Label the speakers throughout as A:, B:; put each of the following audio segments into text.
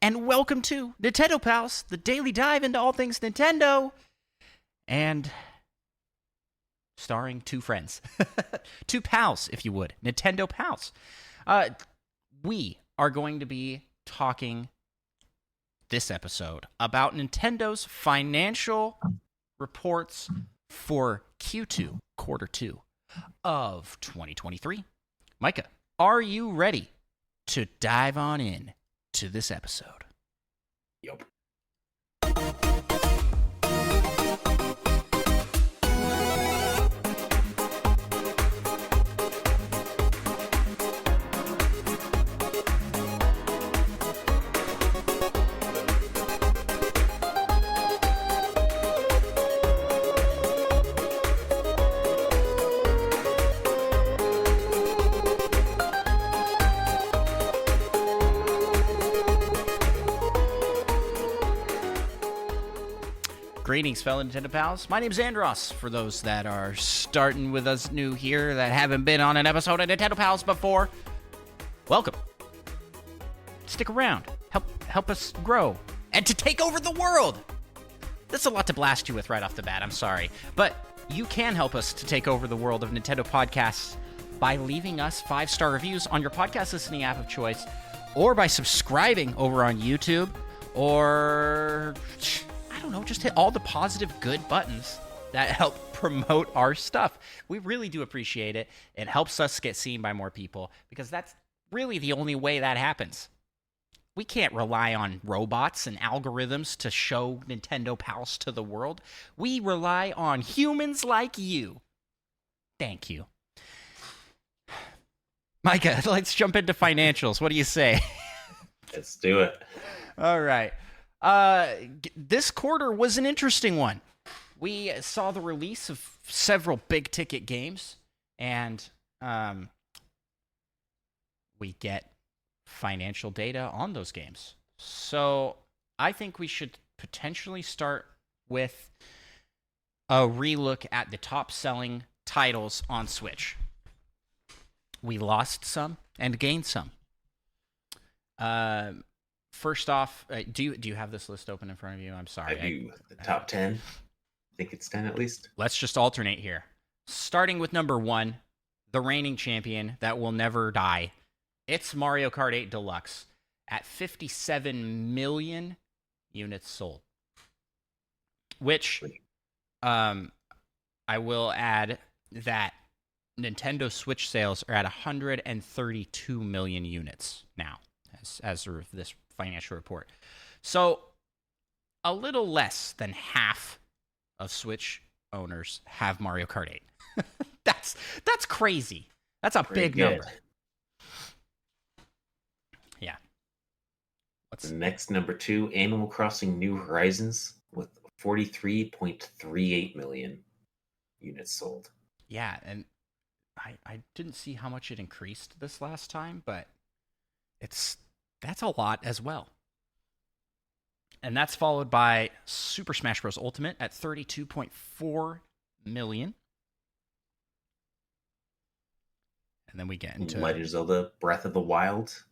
A: And welcome to Nintendo Pals, the daily dive into all things Nintendo, and starring two friends, two pals, if you would, Nintendo Pals. We are going to be talking this episode about Nintendo's financial reports for Q2, quarter two of 2023. Micah, are you ready to dive on in to this episode?
B: Yup.
A: Greetings, fellow Nintendo Pals. My name's Andros. For those that are starting with us new here that haven't been on an episode of Nintendo Pals before, welcome. Stick around. Help us grow. And to take over the world! That's a lot to blast you with right off the bat, I'm sorry. But you can help us to take over the world of Nintendo podcasts by leaving us 5-star reviews on your podcast listening app of choice, or by subscribing over on YouTube, or I don't know, just hit all the positive good buttons that help promote our stuff. We really do appreciate it. It helps us get seen by more people because that's really the only way that happens. We can't rely on robots and algorithms to show Nintendo Pals to the world. We rely on humans like you. Thank you. Micah, let's jump into financials. What do you say?
B: Let's do it.
A: All right. This quarter was an interesting one. We saw the release of several big-ticket games, and we get financial data on those games. So I think we should potentially start with a relook at the top-selling titles on Switch. We lost some and gained some. First off, do you have this list open in front of you? I'm sorry.
B: I do. The top 10. I think it's 10 at least.
A: Let's just alternate here. Starting with number 1, the reigning champion that will never die. It's Mario Kart 8 Deluxe at 57 million units sold. Which, I will add that Nintendo Switch sales are at 132 million units now, as of this financial report. So a little less than half of Switch owners have Mario Kart 8. That's crazy. That's a big number. Yeah.
B: What's the next number 2? Animal Crossing New Horizons with 43.38 million units sold.
A: Yeah, and I didn't see how much it increased this last time, but that's a lot as well. And that's followed by Super Smash Bros. Ultimate at 32.4 million. And then we get into
B: Legend of Zelda Breath of the Wild,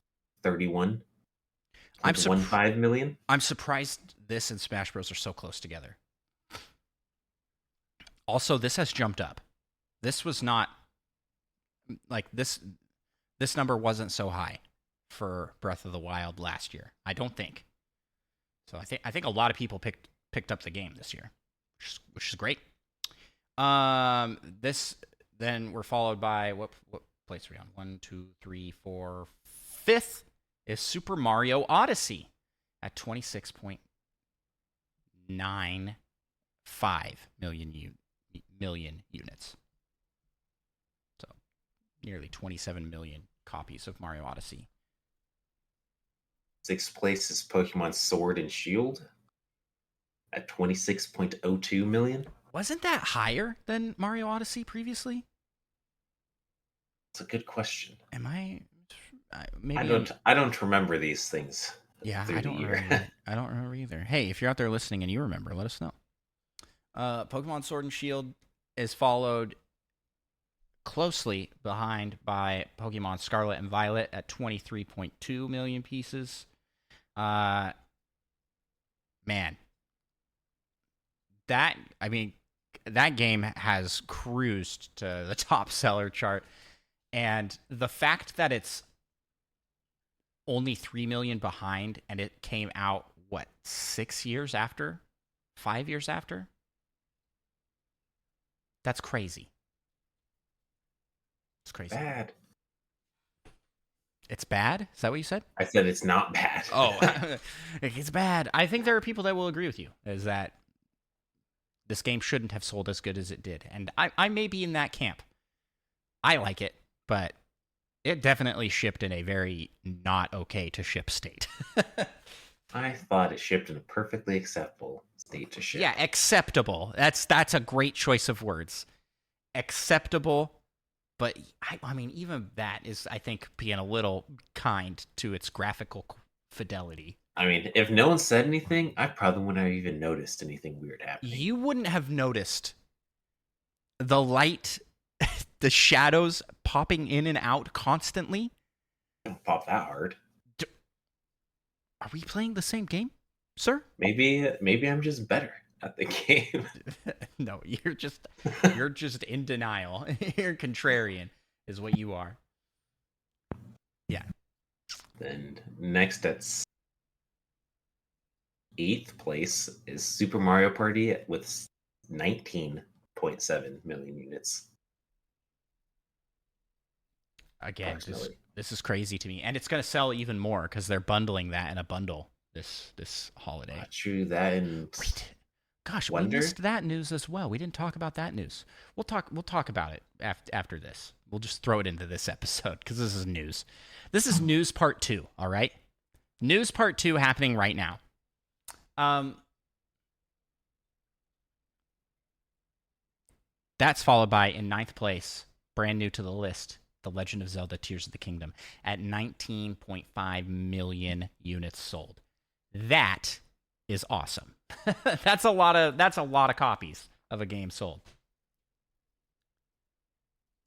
B: 31.15 million.
A: I'm surprised this and Smash Bros. Are so close together. Also, this has jumped up. This was not like this number wasn't so high for Breath of the Wild last year. I don't think. So I think a lot of people picked up the game this year, which is great. This then we're followed by what place are we on? 1, 2, 3, 4, 5th is Super Mario Odyssey at 26.95 million units. So nearly 27 million copies of Mario Odyssey.
B: 6th place is Pokemon Sword and Shield at 26.02 million.
A: Wasn't that higher than Mario Odyssey previously?
B: It's a good question.
A: Am I? Maybe
B: I don't remember these things.
A: Yeah, I don't remember either. Hey, if you're out there listening and you remember, let us know. Pokemon Sword and Shield is followed closely behind by Pokemon Scarlet and Violet at 23.2 million pieces. Uh, man, that I mean, that game has cruised to the top seller chart, and the fact that it's only 3 million behind, and it came out what 6 years after, 5 years after. That's crazy. It's crazy.
B: Bad.
A: It's bad? Is that what you said?
B: I said it's not bad.
A: Oh, it's bad. I think there are people that will agree with you, is that this game shouldn't have sold as good as it did. And I may be in that camp. I like it, but it definitely shipped in a very not okay to ship state.
B: I thought it shipped in a perfectly acceptable state to ship.
A: Yeah, acceptable. That's a great choice of words. Acceptable, but I mean, even that is, I think, being a little kind to its graphical fidelity.
B: I mean, if no one said anything, I probably wouldn't have even noticed anything weird happening.
A: You wouldn't have noticed the light, the shadows popping in and out constantly.
B: Don't pop that hard.
A: Are we playing the same game, sir?
B: Maybe I'm just better at the game.
A: No, you're just in denial. You're contrarian, is what you are. Yeah.
B: Then next at 8th place is Super Mario Party with 19.7 million units.
A: Again, this is crazy to me, and it's going to sell even more because they're bundling that in a bundle this holiday.
B: True that, and
A: gosh, we missed that news as well. We didn't talk about that news. We'll talk about it after this. We'll just throw it into this episode because this is news. This is news part 2. All right, news part 2 happening right now. That's followed by, in 9th place, brand new to the list, The Legend of Zelda Tears of the Kingdom at 19.5 million units sold. That is awesome. That's a lot of copies of a game sold.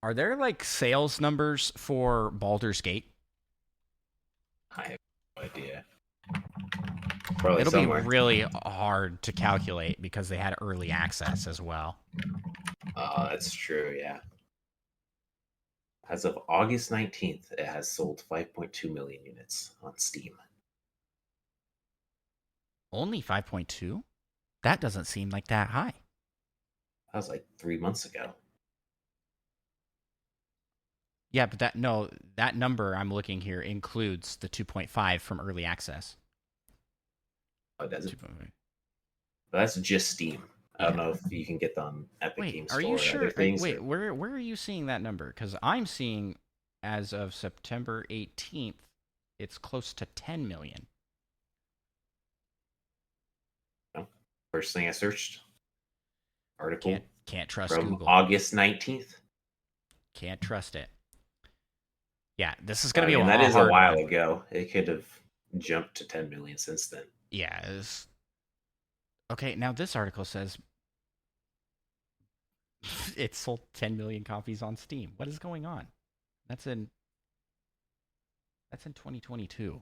A: Are there like sales numbers for Baldur's Gate?
B: I have no idea. Probably
A: It'll
B: somewhere.
A: be really hard to calculate because they had early access as well.
B: That's true, yeah. As of August 19th, it has sold 5.2 million units on Steam.
A: Only 5.2? That doesn't seem like that high.
B: That was like 3 months ago.
A: Yeah, but that number I'm looking here includes the 2.5 from early access.
B: Oh, does it? That's just Steam. I don't know if you can get on Epic Games Store.
A: Are you
B: or
A: sure?
B: other things.
A: Wait, where are you seeing that number? Because I'm seeing, as of September 18th, it's close to 10 million.
B: First thing I searched, article.
A: Can't trust
B: from
A: Google.
B: August 19th.
A: Can't trust it. Yeah, this is going to be
B: that is a while ago. It could have jumped to 10 million since then.
A: Yeah. Okay, now this article says it sold 10 million copies on Steam. What is going on? That's in 2022.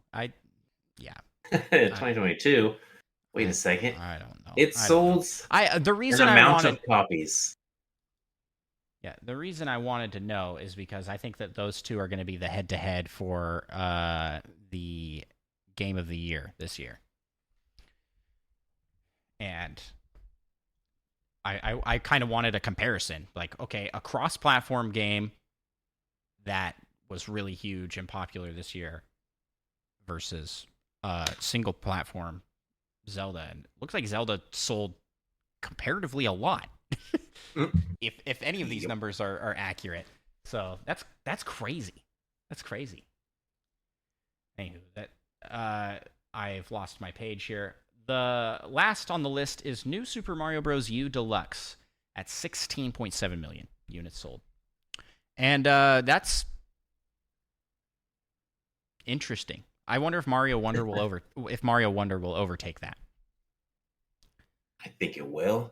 B: 2022. Wait a second.
A: I don't know.
B: It sold
A: the reason
B: an amount of copies.
A: Yeah, the reason I wanted to know is because I think that those two are going to be the head-to-head for the Game of the Year this year. And I kind of wanted a comparison. Like, okay, a cross-platform game that was really huge and popular this year versus single-platform Zelda. And it looks like Zelda sold comparatively a lot. if any of these numbers are accurate. So that's crazy. That's crazy. Anywho, I've lost my page here. The last on the list is New Super Mario Bros. U Deluxe at 16.7 million units sold. And that's interesting. I wonder if Mario Wonder will overtake that.
B: I think it will.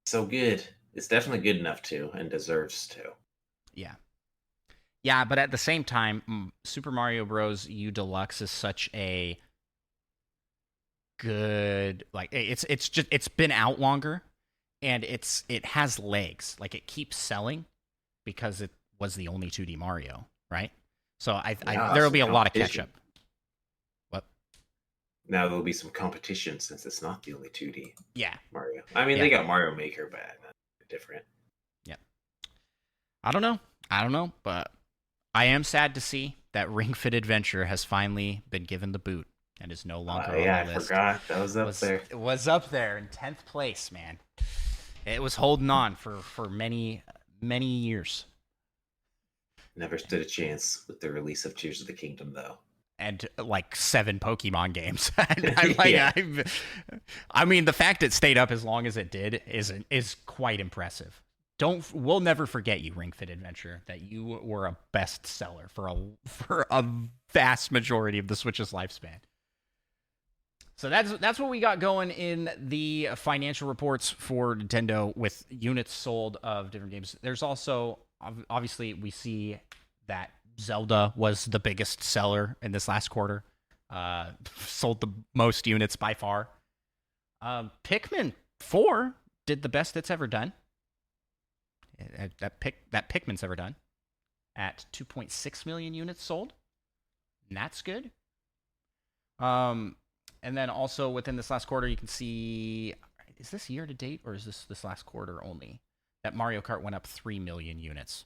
B: So good. It's definitely good enough to, and deserves to.
A: Yeah. Yeah, but at the same time, Super Mario Bros. U Deluxe is such a good. Like it's been out longer, and it has legs. Like it keeps selling because it was the only 2D Mario, right? So there'll be a lot of catch up. What?
B: Now there'll be some competition since it's not the only 2D Mario. I mean,
A: Yeah.
B: they got Mario Maker, but different.
A: Yeah. I don't know, but I am sad to see that Ring Fit Adventure has finally been given the boot and is no longer on the list.
B: I forgot. That was up there.
A: It was up there in 10th place, man. It was holding on for many, many years.
B: Never stood a chance with the release of Tears of the Kingdom, though.
A: And like 7 Pokemon games. I mean, the fact it stayed up as long as it did is quite impressive. We'll never forget you, Ring Fit Adventure, that you were a bestseller for a vast majority of the Switch's lifespan. So that's what we got going in the financial reports for Nintendo with units sold of different games. There's also, obviously, we see that Zelda was the biggest seller in this last quarter. Sold the most units by far. Pikmin 4 did the best it's ever done. That Pikmin's ever done. At 2.6 million units sold. And that's good. And then also within this last quarter, you can see, is this year to date or is this last quarter only? That Mario Kart went up 3 million units.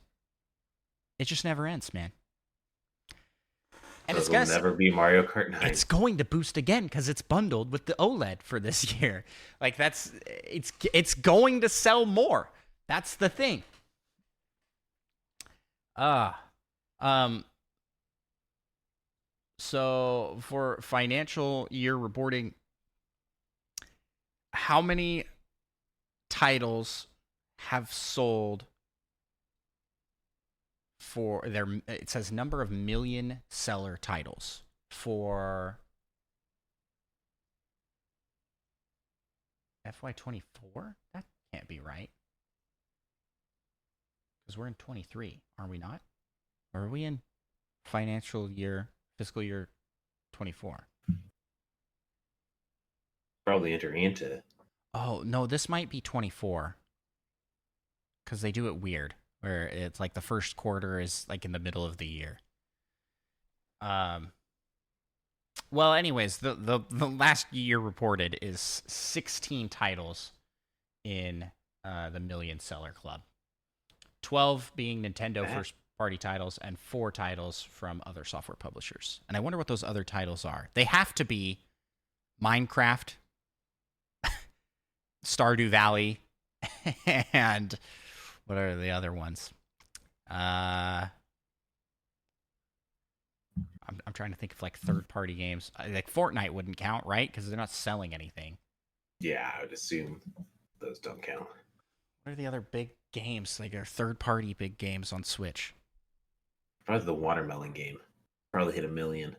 A: It just never ends, man. And
B: it's going to never be Mario Kart 9.
A: It's going to boost again because it's bundled with the OLED for this year. Like it's going to sell more. That's the thing. So for financial year reporting, how many titles have sold for their, it says number of million seller titles for FY24? That can't be right. Because we're in 23, are we not? Or are we in fiscal year 24?
B: Probably entering into.
A: Oh, no, this might be 24. Because they do it weird, where it's like the first quarter is like in the middle of the year. Well, anyways, the last year reported is 16 titles in the million seller club. 12 being Nintendo first-party titles, and 4 titles from other software publishers. And I wonder what those other titles are. They have to be Minecraft, Stardew Valley, and what are the other ones? I'm trying to think of like third-party games. Like Fortnite wouldn't count, right? Because they're not selling anything.
B: Yeah, I would assume those don't count.
A: What are the other big games, like our third-party big games on Switch?
B: Probably the watermelon game. Probably hit 1 million.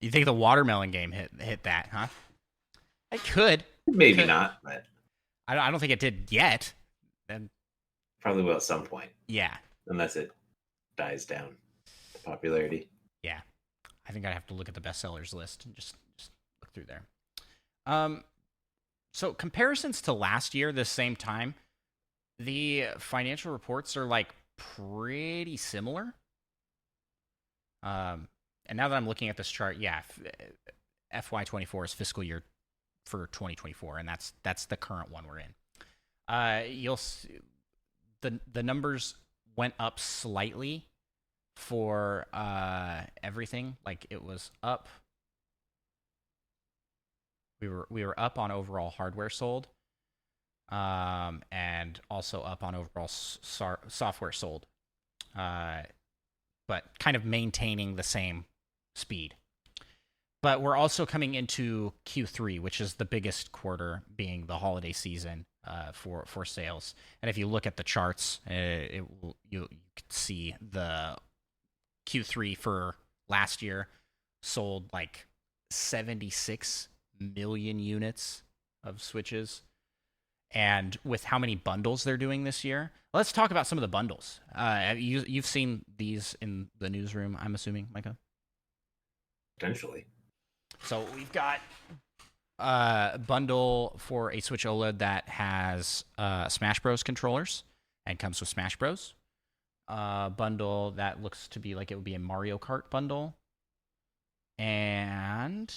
A: You think the watermelon game hit that, huh? It could.
B: Maybe not, but
A: I don't think it did yet. Then
B: probably will at some point.
A: Yeah.
B: Unless it dies down to popularity.
A: Yeah. I think I'd have to look at the bestsellers list and just look through there. So comparisons to last year, this same time, the financial reports are like pretty similar. And now that I'm looking at this chart, yeah, FY24 is fiscal year for 2024, and that's the current one we're in. You'll see the numbers went up slightly for everything. Like it was up. We were up on overall hardware sold. And also up on overall software sold, but kind of maintaining the same speed. But we're also coming into Q3, which is the biggest quarter, being the holiday season for sales. And if you look at the charts, you can see the Q3 for last year sold like 76 million units of Switches. And with how many bundles they're doing this year, let's talk about some of the bundles. You've seen these in the newsroom, I'm assuming, Micah?
B: Potentially.
A: So we've got bundle for a Switch OLED that has Smash Bros. Controllers and comes with Smash Bros. Bundle that looks to be like it would be a Mario Kart bundle. And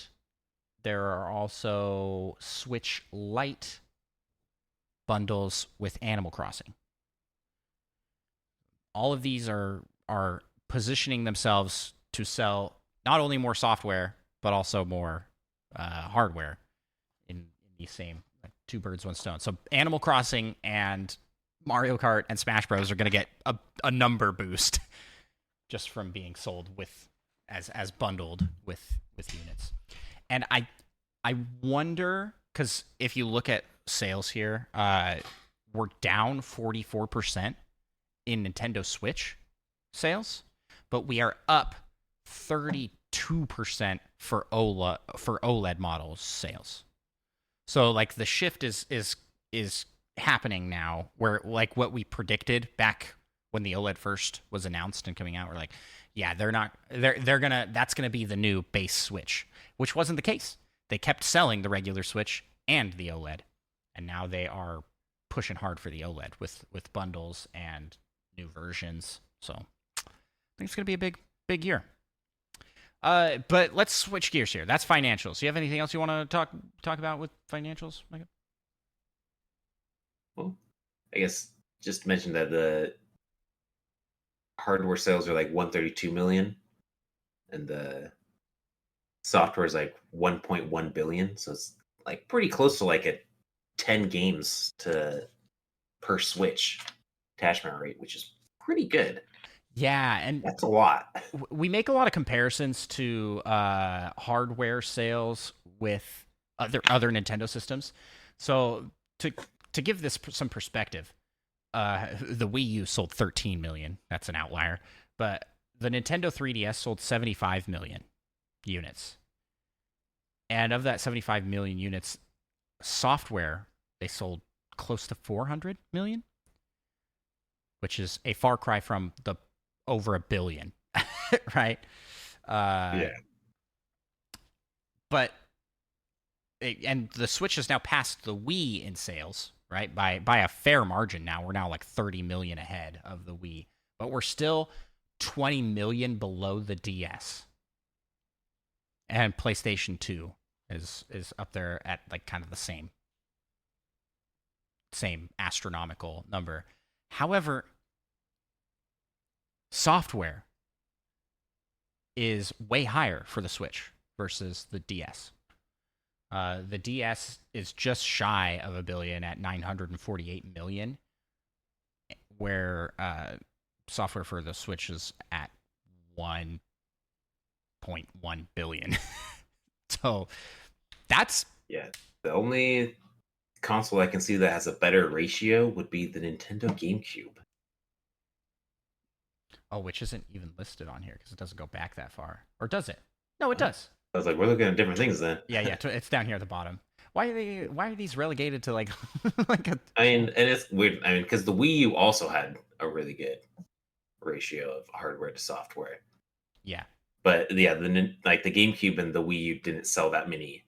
A: there are also Switch Lite bundles with Animal Crossing. All of these are positioning themselves to sell not only more software, but also more hardware in the same two birds, one stone. So Animal Crossing and Mario Kart and Smash Bros. Are going to get a number boost just from being sold with as bundled with units. And I wonder, because if you look at sales here, we're down 44% in Nintendo Switch sales, but we are up 32% for OLED models sales. So like the shift is happening now, where like what we predicted back when the OLED first was announced and coming out, we're like, yeah, that's gonna be the new base Switch, which wasn't the case. They kept selling the regular Switch and the OLED, and now they are pushing hard for the OLED with bundles and new versions. So I think it's gonna be a big year. But let's switch gears here. That's financials. Do you have anything else you want to talk about with financials, Micah?
B: Well, I guess just mention that the hardware sales are like 132 million, and the software is like 1.1 billion. So it's like pretty close to like a 10 games per Switch attachment rate, which is pretty good.
A: Yeah, and
B: that's a lot.
A: We make a lot of comparisons to hardware sales with other Nintendo systems. So to give this some perspective, the Wii U sold 13 million. That's an outlier, but the Nintendo 3DS sold 75 million units. And of that 75 million units, software, they sold close to 400 million, which is a far cry from the over a billion, right?
B: Yeah.
A: But and the Switch has now passed the Wii in sales, right? By a fair margin now. We're now like 30 million ahead of the Wii, but we're still 20 million below the DS. And PlayStation 2 is up there at like kind of the same astronomical number. However, software is way higher for the Switch versus the DS. The DS is just shy of a billion at 948 million, where software for the Switch is at 1.1 billion. So that's...
B: Yeah, the only console I can see that has a better ratio would be the Nintendo GameCube.
A: Oh, which isn't even listed on here because it doesn't go back that far. Or does it? No, it does.
B: I was like, we're looking at different things then.
A: Yeah, it's down here at the bottom. Why are these relegated to like like a...
B: I mean, and it's weird. I mean, because the Wii U also had a really good ratio of hardware to software.
A: Yeah.
B: But yeah, the GameCube and the Wii U didn't sell that many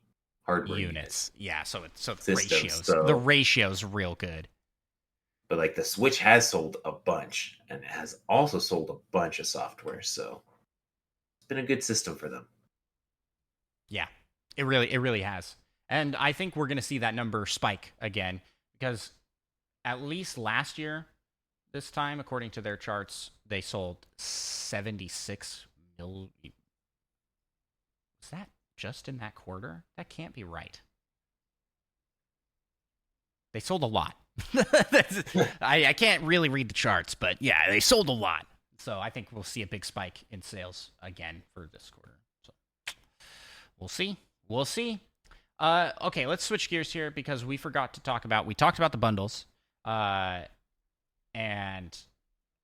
B: hardware units.
A: Yeah, so
B: Systems,
A: ratios.
B: So...
A: The ratio's real good.
B: But like the Switch has sold a bunch, and it has also sold a bunch of software. So it's been a good system for them.
A: Yeah, it really has. And I think we're going to see that number spike again, because at least last year, this time, according to their charts, they sold 76 million. Was that just in that quarter? That can't be right. They sold a lot. I can't really read the charts, but yeah, they sold a lot. So I think we'll see a big spike in sales again for this quarter. So we'll see. Okay, let's switch gears here because we talked about the bundles. And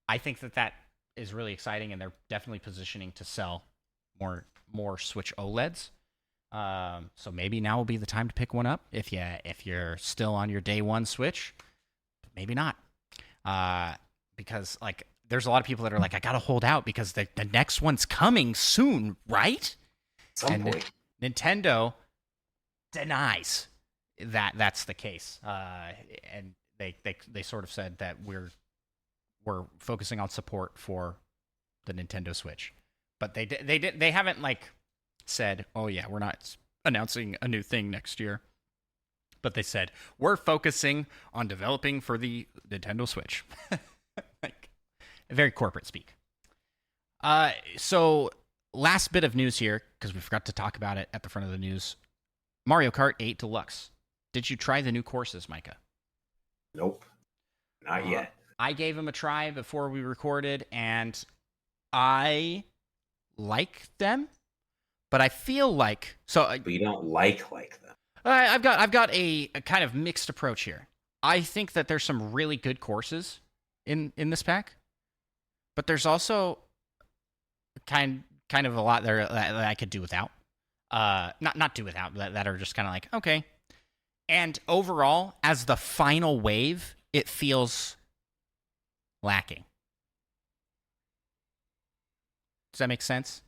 A: I think that is really exciting, and they're definitely positioning to sell more Switch OLEDs. So maybe now will be the time to pick one up if you're still on your day one Switch. Maybe not, because like there's a lot of people that are like, I gotta hold out because the next one's coming soon, right?
B: At some point.
A: Nintendo denies that that's the case, and they sort of said that we're focusing on support for the Nintendo Switch, but they haven't like said, oh yeah, we're not announcing a new thing next year, but they said we're focusing on developing for the Nintendo Switch. Like very corporate speak. So last bit of news here, because we forgot to talk about it at the front of the news. Mario Kart 8 Deluxe. Did you try the new courses, Micah?
B: Nope, not yet.
A: I gave them a try before we recorded, and I like them, but I feel like
B: But you don't like them.
A: I've got a kind of mixed approach here. I think that there's some really good courses in this pack, but there's also kind of a lot there that I could do without. Not do without, that are just kind of like, okay. And overall, as the final wave, it feels lacking. Does that make sense?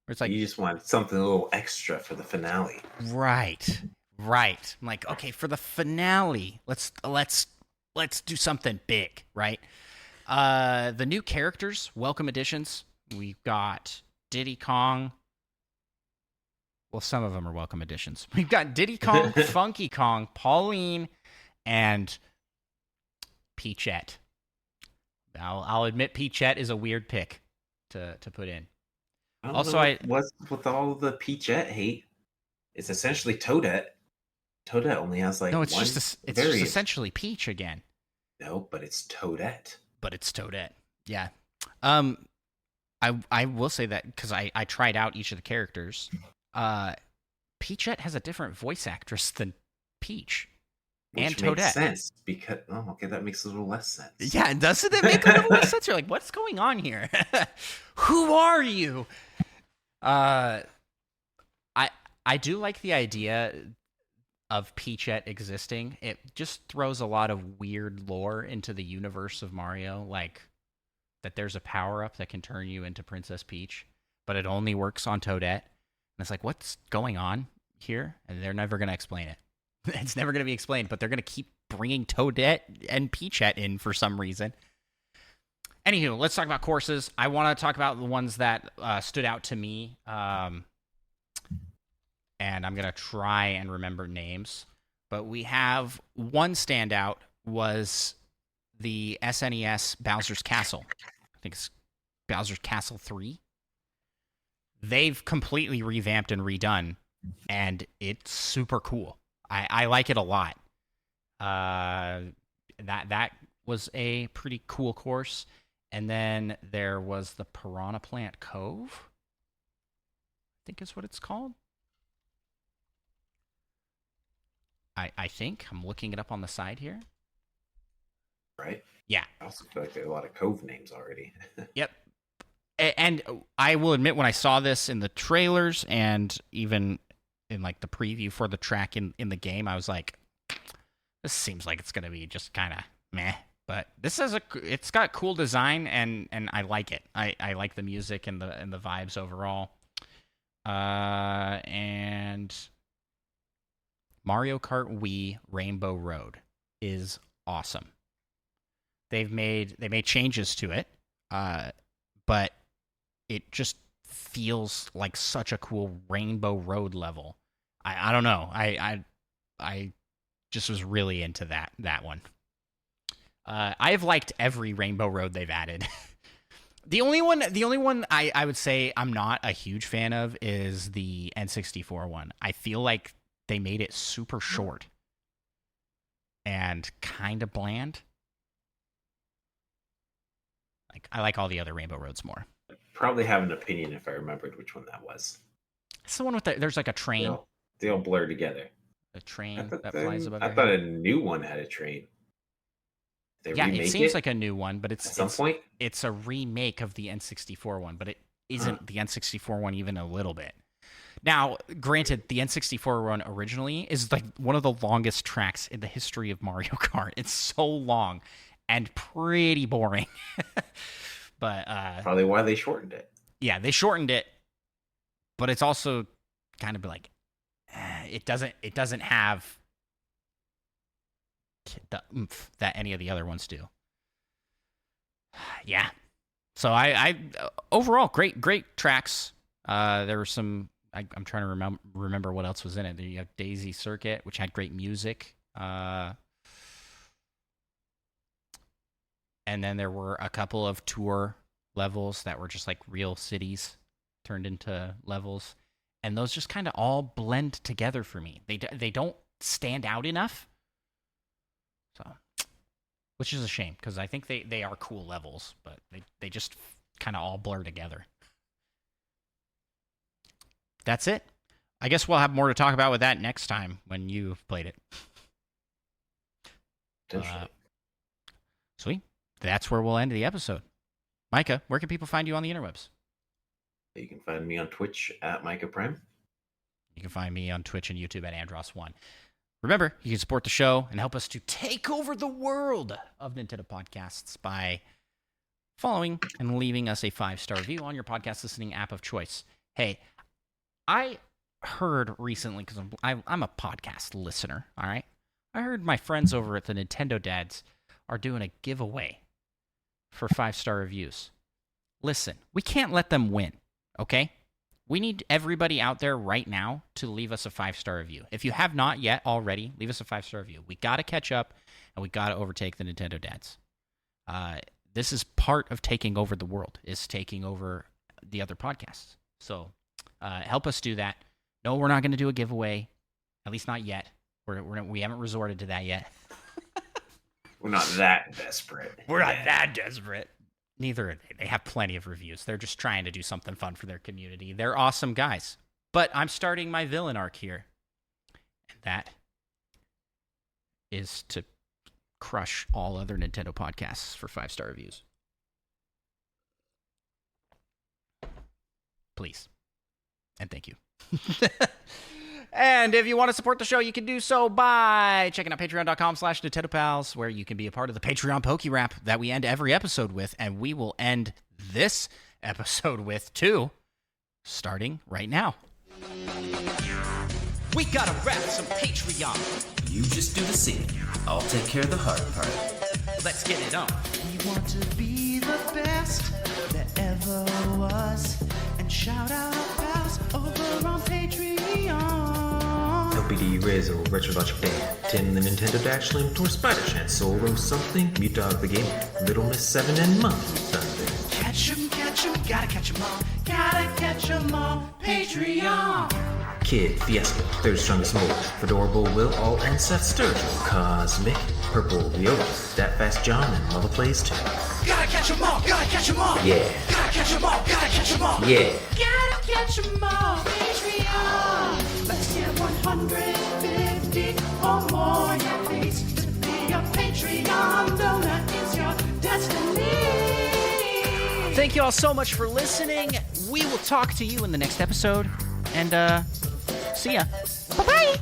A: Or it's like
B: You just want something a little extra for the finale.
A: Right. I'm like, okay, for the finale, let's do something big, right? The new characters, welcome additions. We've got Diddy Kong. Well, some of them are welcome additions. We've got Diddy Kong, Funky Kong, Pauline, and Peachette. I'll admit Peachette is a weird pick to put in.
B: What's with all the Peachette hate? It's essentially Toadette. Toadette only has like
A: it's
B: one
A: just
B: variant.
A: essentially Peach again.
B: No, but it's Toadette.
A: Yeah. I will say that because I tried out each of the characters. Peachette has a different voice actress than Peach.
B: Which
A: and
B: makes
A: Toadette.
B: sense because that makes a little less sense.
A: Yeah, doesn't it make a little less sense? You're like, what's going on here? Who are you? I do like the idea of Peachette existing. It just throws a lot of weird lore into the universe of Mario, like that there's a power-up that can turn you into Princess Peach, but it only works on Toadette. And it's like, what's going on here? And they're never going to explain it. It's never going to be explained, but they're going to keep bringing Toadette and Peachette in for some reason. Anywho, let's talk about courses. I want to talk about the ones that stood out to me, and I'm going to try and remember names. But we have one standout was the SNES Bowser's Castle. I think it's Bowser's Castle 3. They've completely revamped and redone, and it's super cool. I like it a lot. That was a pretty cool course. And then there was the Piranha Plant Cove, I think is what it's called. I think. I'm looking it up on the side here.
B: Right?
A: Yeah.
B: I also feel like there are a lot of cove names already.
A: Yep. And I will admit, when I saw this in the trailers and even in like the preview for the track in the game, I was like, this seems like it's going to be just kind of meh. But this is it's got cool design and I like it. I like the music and the vibes overall. And Mario Kart Wii Rainbow Road is awesome. They made changes to it, but it just feels like such a cool Rainbow Road level. I don't know. I just was really into that one. I've liked every Rainbow Road they've added. The only one I would say I'm not a huge fan of is the N64 one. I feel like they made it super short and kind of bland. Like I like all the other Rainbow Roads more.
B: Probably have an opinion if I remembered which one that was.
A: It's the one with there's like a train.
B: They all blur together.
A: A train that flies above.
B: I thought a new one had a train.
A: It seems like a new one, but
B: at some point
A: it's a remake of the N64 one, but it isn't the N64 one even a little bit. Now, granted, the N64 one originally is like one of the longest tracks in the history of Mario Kart. It's so long and pretty boring. But
B: probably why they shortened it.
A: Yeah, they shortened it, but it's also kind of like it doesn't have the oomph that any of the other ones do. Yeah. So I overall great tracks. There were some. I'm trying to remember what else was in it. You have Daisy Circuit, which had great music. And then there were a couple of tour levels that were just like real cities turned into levels, and those just kind of all blend together for me. They don't stand out enough, so which is a shame because I think they are cool levels, but they just kind of all blur together. That's it. I guess we'll have more to talk about with that next time when you've played it. Sweet. That's where we'll end the episode. Micah, where can people find you on the interwebs?
B: You can find me on Twitch at Micah Prime.
A: You can find me on Twitch and YouTube at Andros1. Remember, you can support the show and help us to take over the world of Nintendo podcasts by following and leaving us a 5-star review on your podcast listening app of choice. Hey, I heard recently, because I'm a podcast listener, all right? I heard my friends over at the Nintendo Dads are doing a giveaway for 5-star reviews. Listen, we can't let them win, okay? We need everybody out there right now to leave us a 5-star review. If you have not yet already, leave us a 5-star review. We got to catch up, and we got to overtake the Nintendo Dads. This is part of taking over the world, is taking over the other podcasts. So help us do that. No, we're not going to do a giveaway, at least not yet. We haven't resorted to that yet.
B: We're not that desperate.
A: We're not that desperate. Neither are they. They have plenty of reviews. They're just trying to do something fun for their community. They're awesome guys. But I'm starting my villain arc here. And that is to crush all other Nintendo podcasts for 5-star reviews. Please. And thank you. And if you want to support the show, you can do so by checking out patreon.com/NintendoPals, where you can be a part of the Patreon Poke Rap that we end every episode with, and we will end this episode with, too, starting right now. We gotta rap some Patreon.
C: You just do the singing. I'll take care of the hard part.
A: Let's get it on.
D: We want to be the best that ever was. And shout out our pals over on Patreon.
B: LPD, Rizzo, Retrologic Dan, Tim the Nintendo Dash, Slim, Tor, Spider Chan, Solo something, Mute Dog the Game, Little Miss 7, and Monkey Thunder.
D: Catch 'em, gotta catch 'em all. Gotta catch 'em all. Patreon.
B: Kid, Fiasco, Third Strongest Mole, Fedorable Will, All, and Seth Sturgill, Cosmic, Purple, Leotis, That Fast John, and Mother Plays 2.
D: Gotta catch 'em all. Gotta catch 'em all.
B: Yeah.
D: Gotta catch 'em all. Gotta catch 'em all.
B: Yeah.
D: Gotta catch 'em all. Patreon. Let's get 150 or more. Yeah, please. To be a Patreon donor is your destiny.
A: Thank you all so much for listening. We will talk to you in the next episode. And, see ya. Bye-bye.